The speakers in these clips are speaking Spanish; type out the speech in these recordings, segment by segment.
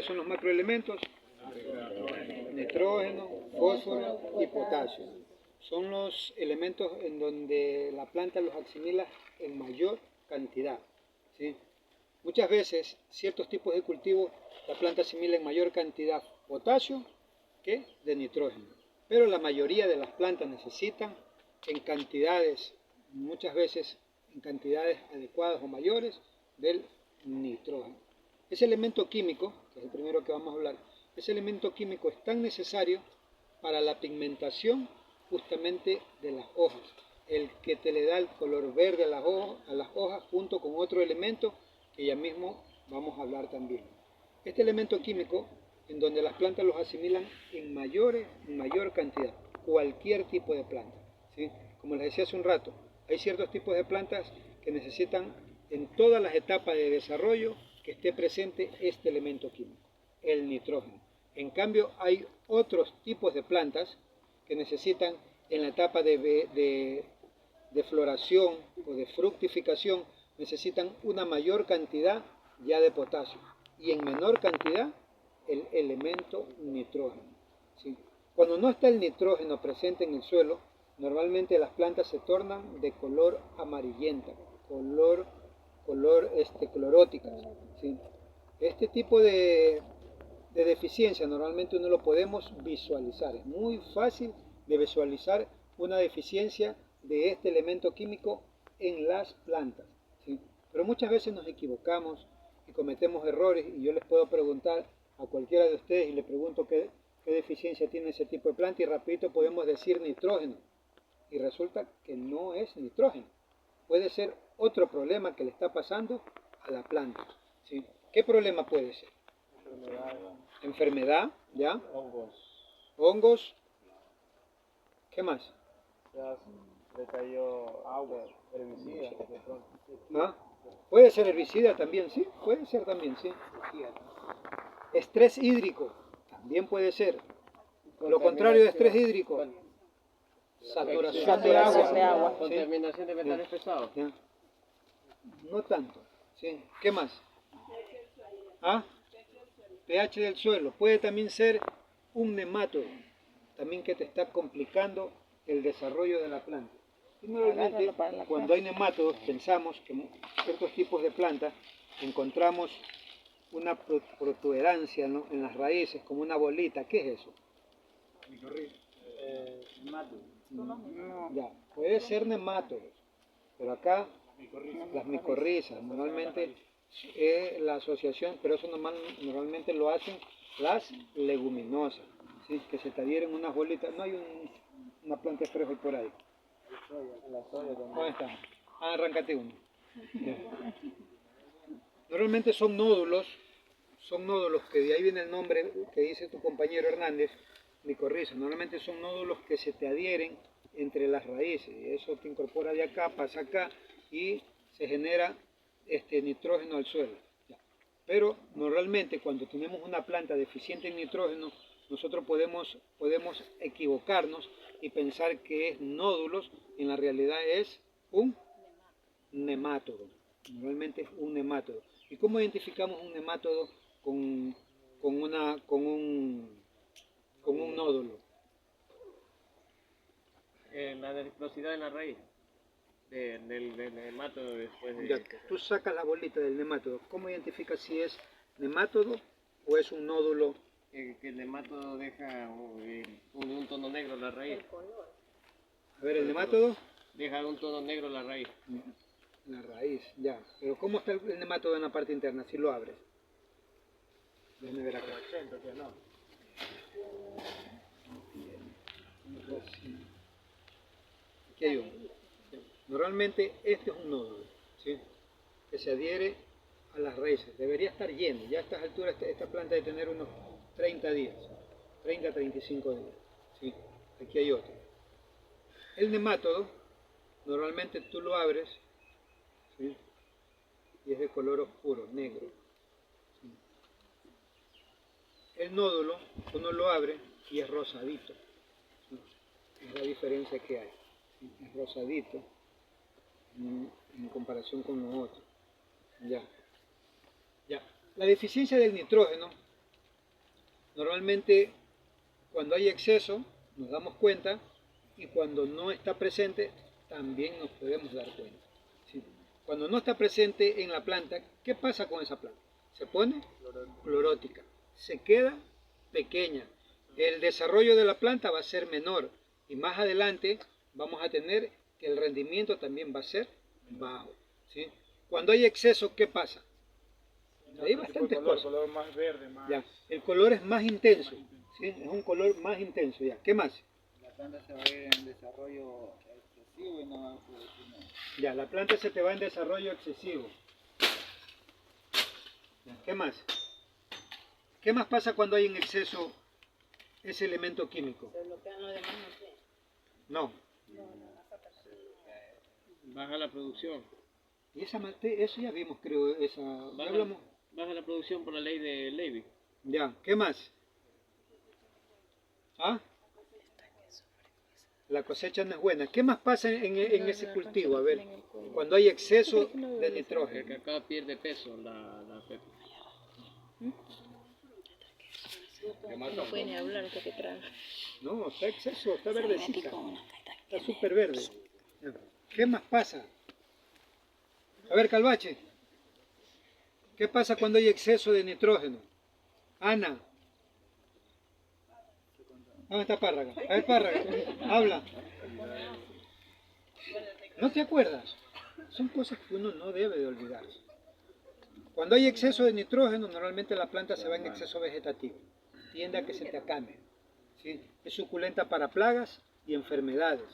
Son los macroelementos: nitrógeno, fósforo y potasio. Son los elementos en donde la planta los asimila en mayor cantidad, ¿sí? Muchas veces, ciertos tipos de cultivos, la planta asimila en mayor cantidad potasio que de nitrógeno. Pero la mayoría de las plantas necesitan en cantidades, muchas veces en cantidades adecuadas o mayores, del nitrógeno. Ese elemento químico, que es el primero que vamos a hablar, ese elemento químico es tan necesario para la pigmentación justamente de las hojas, el que te le da el color verde a las hojas junto con otro elemento que ya mismo vamos a hablar también. Este elemento químico, en donde las plantas los asimilan en mayor cantidad, cualquier tipo de planta, ¿sí? Como les decía hace un rato, hay ciertos tipos de plantas que necesitan en todas las etapas de desarrollo que esté presente este elemento químico, el nitrógeno. En cambio, hay otros tipos de plantas que necesitan en la etapa de floración o de fructificación, necesitan una mayor cantidad ya de potasio y en menor cantidad el elemento nitrógeno, ¿sí? Cuando no está el nitrógeno presente en el suelo, normalmente las plantas se tornan de color amarillenta, cloróticas, ¿sí? Este tipo de deficiencia normalmente no lo podemos visualizar. Es muy fácil de visualizar una deficiencia de este elemento químico en las plantas, ¿sí? Pero muchas veces nos equivocamos y cometemos errores, y yo les puedo preguntar a cualquiera de ustedes y le pregunto qué deficiencia tiene ese tipo de planta y rapidito podemos decir nitrógeno, y resulta que no es nitrógeno. Puede ser otro problema que le está pasando a la planta, ¿sí? ¿Qué problema puede ser? Enfermedad, ¿ya? Hongos. ¿Qué más? Ya le cayó agua, herbicida. ¿Ah? Puede ser herbicida también, sí, puede ser también, sí. Estrés hídrico, también puede ser. Lo contrario de estrés hídrico, saturación de agua. Contaminación de metales pesados. ¿Ya? No tanto, sí. ¿Qué más? ¿Ah? pH del suelo. Puede también ser un nemátodo, también que te está complicando el desarrollo de la planta. Y normalmente cuando hay nemátodos pensamos que en ciertos tipos de plantas encontramos una protuberancia, ¿no?, en las raíces, como una bolita. ¿Qué es eso? Ya, puede ser nemátodos, pero acá las micorrizas, normalmente la asociación, pero eso normalmente lo hacen las leguminosas, ¿sí?, que se te adhieren unas bolitas. No hay una planta de frijol por ahí. ¿Dónde está? Arráncate uno. Normalmente son nódulos que de ahí viene el nombre que dice tu compañero Hernández, micorriza. Normalmente son nódulos que se te adhieren entre las raíces, y eso te incorpora de acá, pasa acá y se genera nitrógeno al suelo. Pero normalmente cuando tenemos una planta deficiente en nitrógeno, nosotros podemos equivocarnos y pensar que es nódulos, y en la realidad es un nemátodo. Normalmente es un nemátodo. ¿Y cómo identificamos un nemátodo con un nódulo? La velocidad en la raíz del nemátodo después de... Ya, tú sacas la bolita del nemátodo. ¿Cómo identificas si es nemátodo o es un nódulo? Que el nemátodo deja un tono negro en la raíz. A ver, el nemátodo deja un tono negro en la raíz. La raíz, ya. Pero ¿cómo está el nemátodo en la parte interna si lo abres? Déjame ver acá. Aquí hay uno. Normalmente este es un nódulo, ¿sí?, que se adhiere a las raíces. Debería estar lleno. Ya a estas alturas esta planta debe tener unos 30 días, 30 a 35 días, ¿sí? Aquí hay otro. El nemátodo, normalmente tú lo abres, ¿sí?, y es de color oscuro, negro. ¿Sí? El nódulo, uno lo abre y es rosadito, ¿sí? Es la diferencia que hay, ¿sí? Es rosadito en comparación con lo otro. Ya. La deficiencia del nitrógeno Normalmente cuando hay exceso nos damos cuenta y cuando no está presente también nos podemos dar cuenta. ¿Sí? Cuando no está presente en la planta, ¿qué pasa con esa planta? Se pone clorótica, se queda pequeña. El desarrollo de la planta va a ser menor y más adelante vamos a tener que el rendimiento también va a ser bajo. ¿Sí? Cuando hay exceso, ¿qué pasa? Hay bastantes cosas. El color más verde, más... Ya, el color es más intenso, ¿sí? Es un color más intenso. Ya. ¿Qué más? La planta se va a ir en desarrollo excesivo y no va a producir nada. Ya, la planta se te va en desarrollo excesivo. Ya, ¿qué más? ¿Qué más pasa cuando hay en exceso ese elemento químico? Se bloquean los demás, no sé. No. Baja la producción. Y eso ya vimos, creo, esa... ¿ya hablamos? Baja la producción por la ley de Levy. Ya, ¿qué más? ¿Ah? La cosecha no es buena. ¿Qué más pasa en ese cultivo? A ver, cuando hay exceso de El nitrógeno. cacao pierde peso, la pepa. No puede ni hablar hasta que traga. No, está exceso, está verdecita. Está súper verde. Ya. ¿Qué más pasa? A ver, Calvache. ¿Qué pasa cuando hay exceso de nitrógeno? Ana. ¿Dónde está Párraga? A ver, Párraga, habla. ¿No te acuerdas? Son cosas que uno no debe de olvidar. Cuando hay exceso de nitrógeno, normalmente la planta se va en exceso vegetativo. Tiende a que se te acame. ¿Sí? Es suculenta para plagas y enfermedades.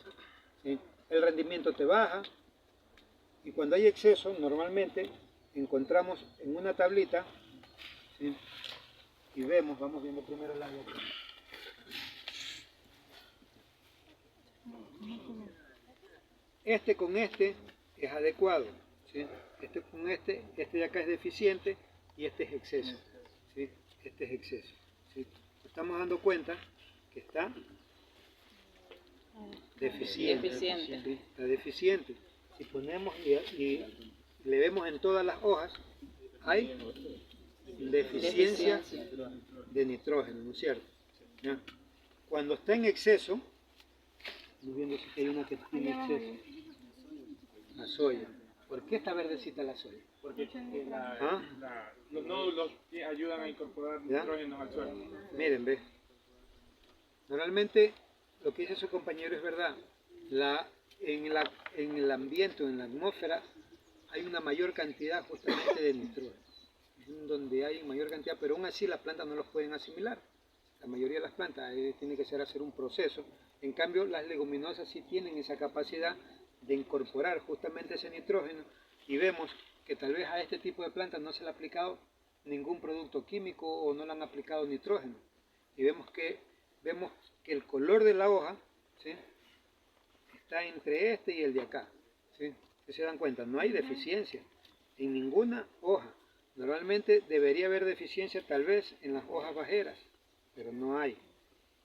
¿Sí? El rendimiento te baja. Y cuando hay exceso, normalmente encontramos en una tablita, ¿sí? Y vemos, vamos viendo primero el agua. Este con este es adecuado, ¿sí? Este con este de acá es deficiente y este es exceso, ¿sí? Este es exceso, ¿sí? Estamos dando cuenta que está deficiente, Deficiente. ¿sí? Está deficiente. Si ponemos y le vemos en todas las hojas, hay deficiencia de nitrógeno, ¿no es cierto? ¿Ya? Cuando está en exceso, estoy viendo si hay una que tiene exceso. La soya. ¿Por qué está verdecita la soya? Porque ¿Ah? los nódulos ayudan a incorporar ¿Ya? nitrógeno al suelo. Miren, ve. Normalmente lo que dice su compañero es verdad. En el ambiente o en la atmósfera hay una mayor cantidad justamente de nitrógeno. Es donde hay mayor cantidad, pero aún así las plantas no los pueden asimilar. La mayoría de las plantas tiene que hacer un proceso. En cambio, las leguminosas sí tienen esa capacidad de incorporar justamente ese nitrógeno y vemos que tal vez a este tipo de plantas no se le ha aplicado ningún producto químico o no le han aplicado nitrógeno. Y vemos que el color de la hoja, ¿sí? Está entre este y el de acá. ¿Sí? ¿Se dan cuenta? No hay deficiencia en ninguna hoja. Normalmente debería haber deficiencia tal vez en las hojas bajeras, pero no hay.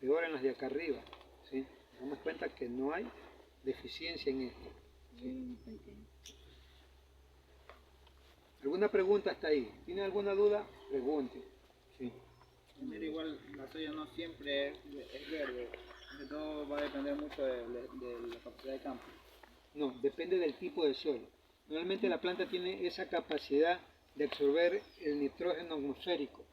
Peor en las de acá arriba. ¿Sí? Nos damos cuenta que no hay deficiencia en esto. ¿Sí? ¿Alguna pregunta hasta ahí? ¿Tiene alguna duda? Pregunte. ¿Sí? Pero igual la soya no siempre es verde. De todo va a depender mucho de la capacidad de campo. No, depende del tipo de suelo. Normalmente la planta tiene esa capacidad de absorber el nitrógeno atmosférico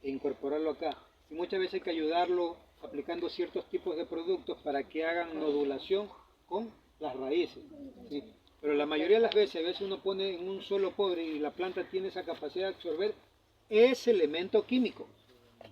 e incorporarlo acá. Y muchas veces hay que ayudarlo aplicando ciertos tipos de productos para que hagan nodulación con las raíces. ¿Sí? Pero la mayoría de las veces, a veces uno pone en un suelo pobre y la planta tiene esa capacidad de absorber ese elemento químico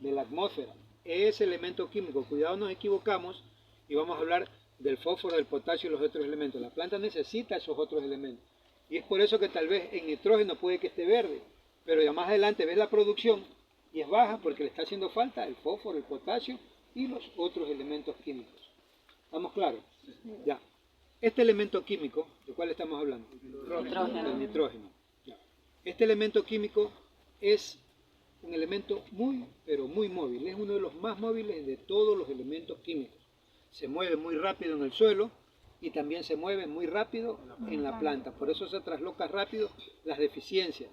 de la atmósfera, ese elemento químico. Cuidado, nos equivocamos y vamos a hablar del fósforo, del potasio y los otros elementos. La planta necesita esos otros elementos. Y es por eso que tal vez en nitrógeno puede que esté verde, pero ya más adelante ves la producción y es baja porque le está haciendo falta el fósforo, el potasio y los otros elementos químicos. ¿Estamos claros? Ya. Este elemento químico, ¿de cuál estamos hablando? Nitrógeno. El nitrógeno. Ya. Este elemento químico es un elemento muy, pero muy móvil. Es uno de los más móviles de todos los elementos químicos. Se mueve muy rápido en el suelo y también se mueve muy rápido en la planta. Por eso se trasloca rápido las deficiencias.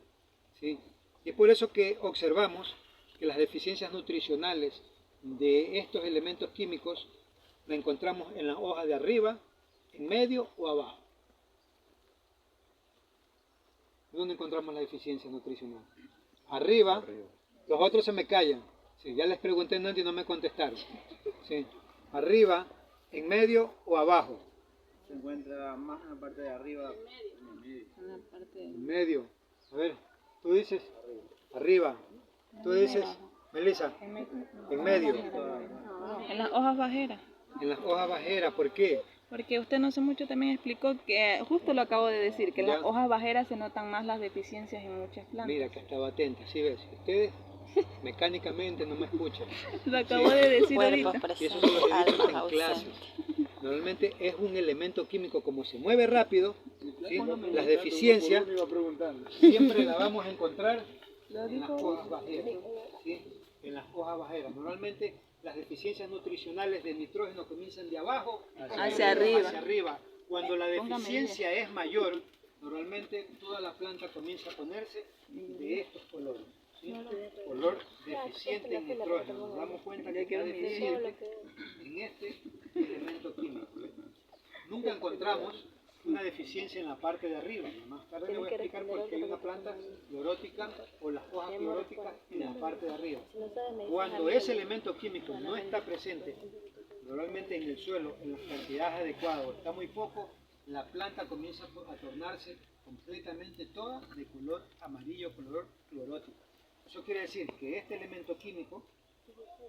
¿Sí? Y es por eso que observamos que las deficiencias nutricionales de estos elementos químicos la encontramos en las hojas de arriba, en medio o abajo. ¿Dónde encontramos la deficiencia nutricional? Arriba. Los otros se me callan. Sí, ya les pregunté antes y no me contestaron. Sí. Arriba, en medio o abajo. Se encuentra más en la parte de arriba. En medio. A ver, tú dices arriba. Tú dices, Melissa, en medio. En las hojas bajeras. En las hojas bajeras, ¿por qué? Porque usted no sé mucho también explicó que, justo lo acabo de decir, que en las Ya. hojas bajeras se notan más las deficiencias en muchas plantas. Mira que estaba atenta, ¿sí ves? Ustedes mecánicamente no me escuchan. Lo acabo de decir Cuerpos ahorita. Y eso son los presentes, que almas en clases. ausentes. Normalmente es un elemento químico, como se mueve rápido, ¿sí? Las deficiencias siempre las vamos a encontrar en las hojas bajeras. ¿Sí? En las hojas bajeras. Normalmente las deficiencias nutricionales de nitrógeno comienzan de abajo Hacia arriba. hacia arriba. Cuando la deficiencia es mayor, normalmente toda la planta comienza a ponerse de estos colores. ¿Sí? Color deficiente en nitrógeno. Nos damos cuenta que está deficiente en este elemento químico. Nunca encontramos una deficiencia en la parte de arriba. Más tarde le voy a explicar por qué hay una planta clorótica o las hojas cloróticas en la parte de arriba. Cuando ese elemento químico no está presente, normalmente en el suelo, en las cantidades adecuadas, o está muy poco, la planta comienza a tornarse completamente toda de color amarillo, color clorótico. Eso quiere decir que este elemento químico,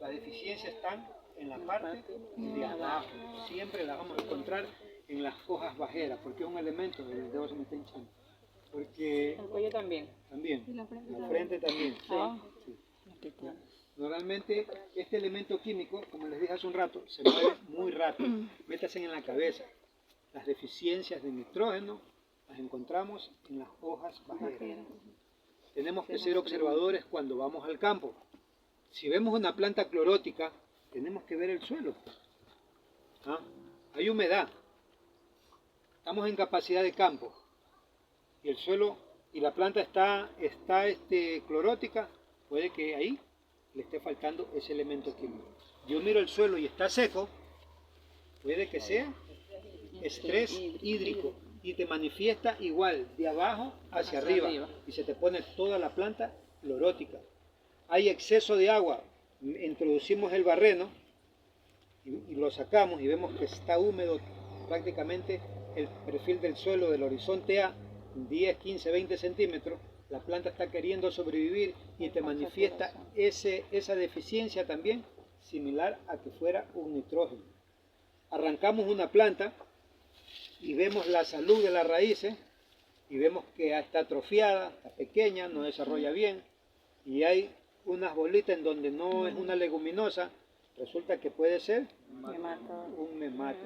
la deficiencia está en la parte de abajo. Siempre la vamos a encontrar en las hojas bajeras, porque es un elemento del dedo se me está hinchando. Porque El cuello también. también, la frente también. Sí. Normalmente este elemento químico, como les dije hace un rato, se mueve muy rápido. Métase en la cabeza. Las deficiencias de nitrógeno las encontramos en las hojas bajeras. Tenemos que ser observadores cuando vamos al campo. Si vemos una planta clorótica, tenemos que ver el suelo. ¿Ah? Hay humedad. Estamos en capacidad de campo. Y el suelo y la planta está clorótica, puede que ahí le esté faltando ese elemento químico. Yo miro el suelo y está seco, puede que sea estrés hídrico y te manifiesta igual de abajo hacia arriba y se te pone toda la planta clorótica. Hay exceso de agua, introducimos el barreno y lo sacamos y vemos que está húmedo prácticamente el perfil del suelo del horizonte A, 10, 15, 20 centímetros, la planta está queriendo sobrevivir y te manifiesta esa deficiencia también, similar a que fuera un nitrógeno. Arrancamos una planta y vemos la salud de las raíces y vemos que está atrofiada, está pequeña, no desarrolla bien y hay unas bolitas en donde no es una leguminosa, resulta que puede ser un nemato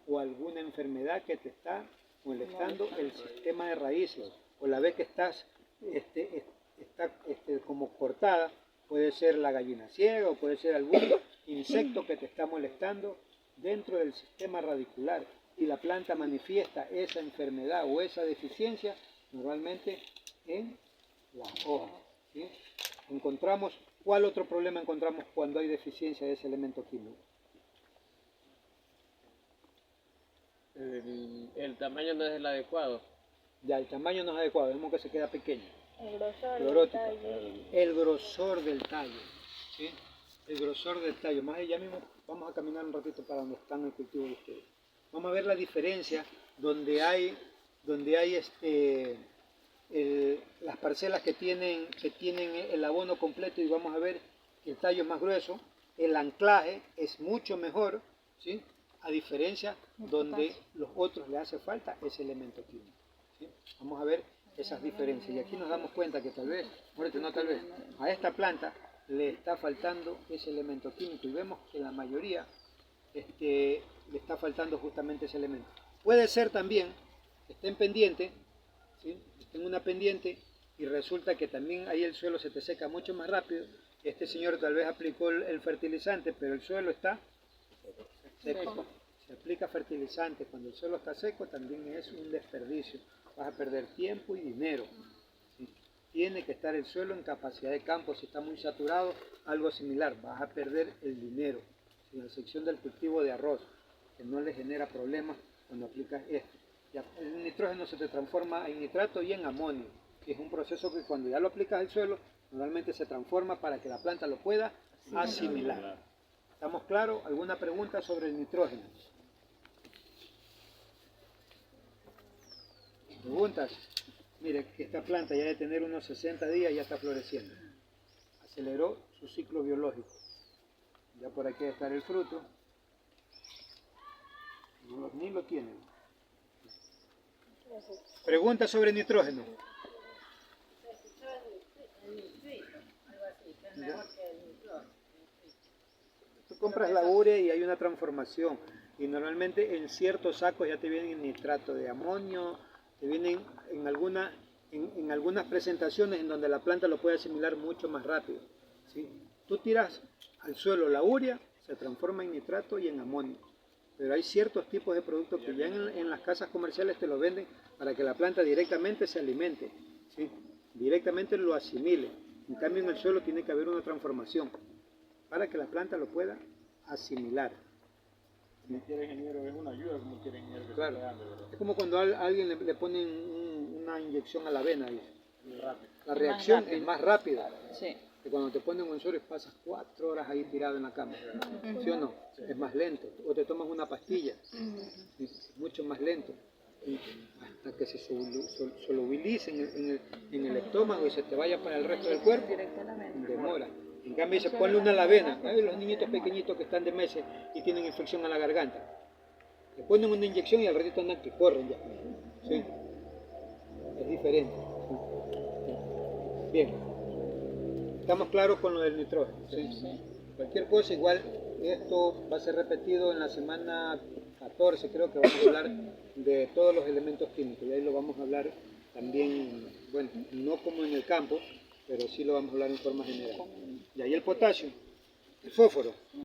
o alguna enfermedad que te está molestando el sistema de raíces o la vez que está como cortada, puede ser la gallina ciega o puede ser algún insecto que te está molestando dentro del sistema radicular y la planta manifiesta esa enfermedad o esa deficiencia normalmente en las hojas. ¿Sí? ¿Cuál otro problema encontramos cuando hay deficiencia de ese elemento químico? El tamaño no es el adecuado. Ya, el tamaño no es adecuado, vemos que se queda pequeño. El grosor Clorótica. del tallo. El grosor del tallo. ¿Sí? El grosor del tallo. Más allá mismo vamos a caminar un ratito para donde están el cultivo de ustedes. Vamos a ver la diferencia donde hay las parcelas que tienen el abono completo y vamos a ver que el tallo es más grueso, el anclaje es mucho mejor, ¿sí? A diferencia donde los otros le hace falta ese elemento químico. ¿Sí? Vamos a ver esas diferencias y aquí nos damos cuenta que tal vez a esta planta le está faltando ese elemento químico y vemos que la mayoría le está faltando justamente ese elemento. Puede ser también que estén pendiente, ¿sí? Estén en una pendiente y resulta que también ahí el suelo se te seca mucho más rápido. Este señor tal vez aplicó el fertilizante, pero el suelo está seco. Se aplica fertilizante cuando el suelo está seco, también es un desperdicio. Vas a perder tiempo y dinero. ¿Sí? tiene que estar el suelo en capacidad de campo. Si está muy saturado, algo similar, vas a perder el dinero. En la sección del cultivo de arroz, que no le genera problemas cuando aplicas esto. Ya, el nitrógeno se te transforma en nitrato y en amonio, que es un proceso que cuando ya lo aplicas al suelo, normalmente se transforma para que la planta lo pueda asimilar. ¿Estamos claros? ¿Alguna pregunta sobre el nitrógeno? ¿Preguntas? Mire, que esta planta ya de tener unos 60 días ya está floreciendo. Aceleró su ciclo biológico. Ya por aquí debe estar el fruto. Ni lo tienen. Pregunta sobre nitrógeno. ¿Ya? Tú compras la urea y hay una transformación. Y normalmente en ciertos sacos ya te vienen nitrato de amonio, te vienen en algunas presentaciones en donde la planta lo puede asimilar mucho más rápido. ¿Sí? Tú tiras al suelo la urea, se transforma en nitrato y en amonio. Pero hay ciertos tipos de productos que ya en las casas comerciales te lo venden para que la planta directamente se alimente, ¿sí? Directamente lo asimile. En cambio en el suelo tiene que haber una transformación para que la planta lo pueda asimilar. Como quiere ingeniero, es una ayuda como quiere ingeniero que Claro. se le dando, ¿verdad? Es como cuando a alguien le ponen una inyección a la vena, dice. Muy rápido. La reacción es más rápida. Sí. Que cuando te ponen un suero y pasas 4 horas ahí tirado en la cama, ¿sí o no? Es más lento. O te tomas una pastilla, es mucho más lento. Y hasta que se solubilice en el estómago y se te vaya para el resto del cuerpo, demora. En cambio dice, ponle una a la vena. Hay los niñitos pequeñitos que están de meses y tienen infección a la garganta. Le ponen una inyección y al ratito andan que corren ya. ¿Sí? Es diferente. Bien. Estamos claros con lo del nitrógeno. ¿Sí? Cualquier cosa, igual esto va a ser repetido en la semana 14, creo que vamos a hablar de todos los elementos químicos. Y ahí lo vamos a hablar también, bueno, no como en el campo, pero sí lo vamos a hablar en forma general. Y ahí el potasio, el fósforo.